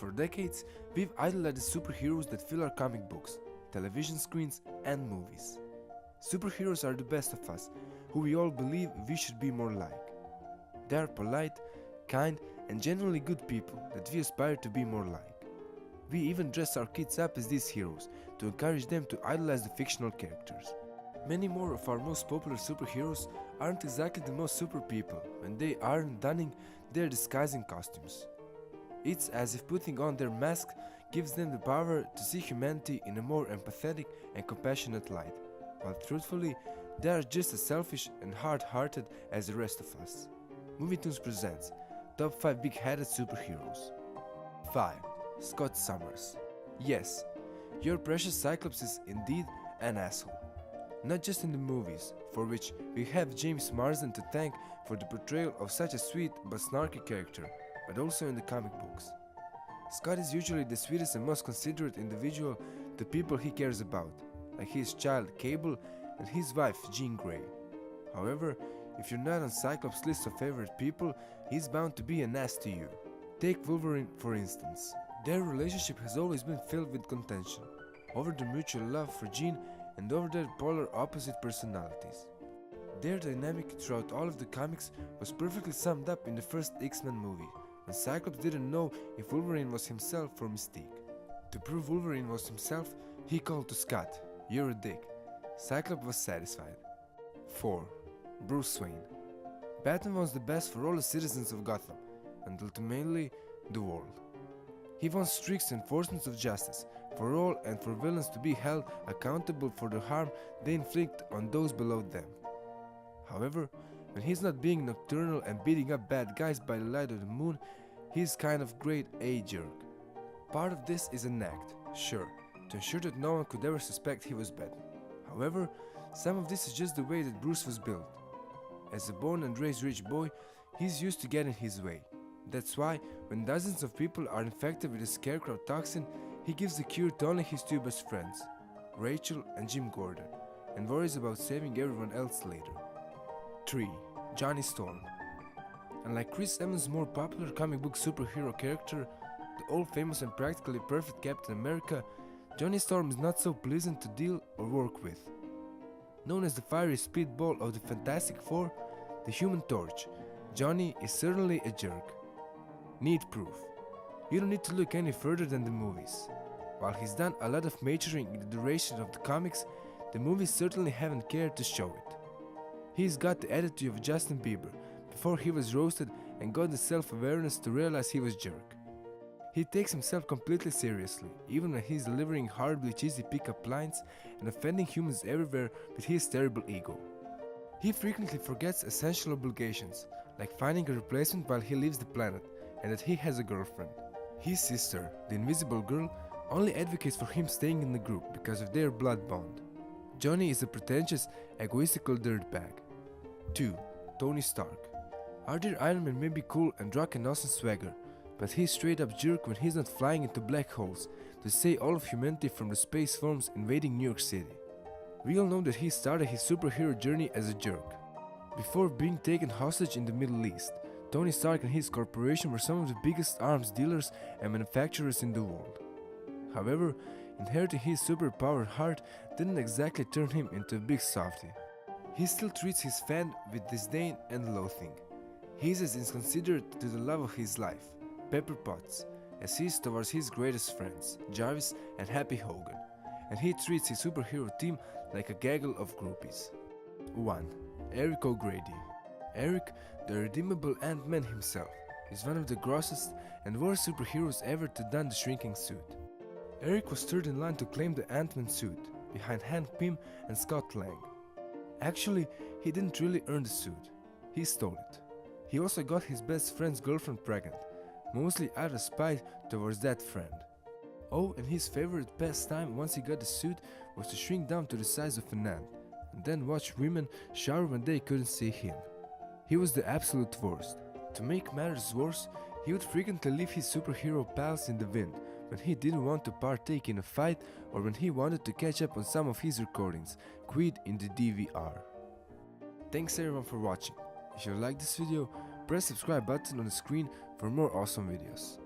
For decades, we've idolized the superheroes that fill our comic books, television screens, and movies. Superheroes are the best of us, who we all believe we should be more like. They are polite, kind, and genuinely good people that we aspire to be more like. We even dress our kids up as these heroes to encourage them to idolize the fictional characters. Many more of our most popular superheroes aren't exactly the most super people. When they aren't donning their disguising costumes. It's as if putting on their mask gives them the power to see humanity in a more empathetic and compassionate light, while truthfully, they are just as selfish and hard-hearted as the rest of us. Movie Tunes presents Top 5 Big-Headed Superheroes. 5. Scott Summers. Yes, your precious Cyclops is indeed an asshole. Not just in the movies, for which we have James Marsden to thank for the portrayal of such a sweet but snarky character, but also in the comic books. Scott is usually the sweetest and most considerate individual to people he cares about, like his child Cable and his wife Jean Grey. However, if you're not on Cyclops' list of favorite people, he's bound to be an ass to you. Take Wolverine for instance. Their relationship has always been filled with contention, over their mutual love for Jean and over their polar opposite personalities. Their dynamic throughout all of the comics was perfectly summed up in the first X-Men movie, when Cyclops didn't know if Wolverine was himself or Mystique. To prove Wolverine was himself, he called to Scott, "You're a dick." Cyclops was satisfied. 4. Bruce Wayne. Batman was the best for all the citizens of Gotham, and ultimately, the world. He wants strict enforcement of justice for all and for villains to be held accountable for the harm they inflict on those below them. However, when he's not being nocturnal and beating up bad guys by the light of the moon, he's kind of grade A jerk. Part of this is an act, sure, to ensure that no one could ever suspect he was bad. However, some of this is just the way that Bruce was built. As a born and raised rich boy, he's used to getting his way. That's why, when dozens of people are infected with the scarecrow toxin, he gives the cure to only his two best friends, Rachel and Jim Gordon, and worries about saving everyone else later. 3. Johnny Storm. Unlike Chris Evans' more popular comic book superhero character, the all-famous and practically perfect Captain America, Johnny Storm is not so pleasant to deal or work with. Known as the fiery speedball of the Fantastic Four, the Human Torch, Johnny is certainly a jerk. Need proof? You don't need to look any further than the movies. While he's done a lot of maturing in the duration of the comics, the movies certainly haven't cared to show it. He's got the attitude of Justin Bieber before he was roasted and got the self-awareness to realize he was jerk. He takes himself completely seriously, even when he's delivering horribly cheesy pickup lines and offending humans everywhere with his terrible ego. He frequently forgets essential obligations, like finding a replacement while he leaves the planet, and that he has a girlfriend. His sister, the Invisible Girl, only advocates for him staying in the group because of their blood bond. Johnny is a pretentious, egoistical dirtbag. 2. Tony Stark. Our dear Iron Man may be cool and rock an awesome swagger, but he's straight up jerk when he's not flying into black holes to save all of humanity from the space forms invading New York City. We all know that he started his superhero journey as a jerk. Before being taken hostage in the Middle East, Tony Stark and his corporation were some of the biggest arms dealers and manufacturers in the world. However, inheriting his superpowered heart didn't exactly turn him into a big softie. He still treats his fan with disdain and loathing. He's as inconsiderate to the love of his life, Pepper Potts, as he is towards his greatest friends, Jarvis and Happy Hogan, and he treats his superhero team like a gaggle of groupies. 1. Eric O'Grady. Eric, the redeemable Ant-Man himself, is one of the grossest and worst superheroes ever to don the shrinking suit. Eric was third in line to claim the Ant-Man suit, behind Hank Pym and Scott Lang. Actually, he didn't really earn the suit, he stole it. He also got his best friend's girlfriend pregnant, mostly out of spite towards that friend. Oh, and his favorite pastime once he got the suit was to shrink down to the size of an ant, and then watch women shower when they couldn't see him. He was the absolute worst. To make matters worse, he would frequently leave his superhero pals in the wind when he didn't want to partake in a fight or when he wanted to catch up on some of his recordings, queued in the DVR. Thanks everyone for watching. If you liked this video, press subscribe button on the screen for more awesome videos.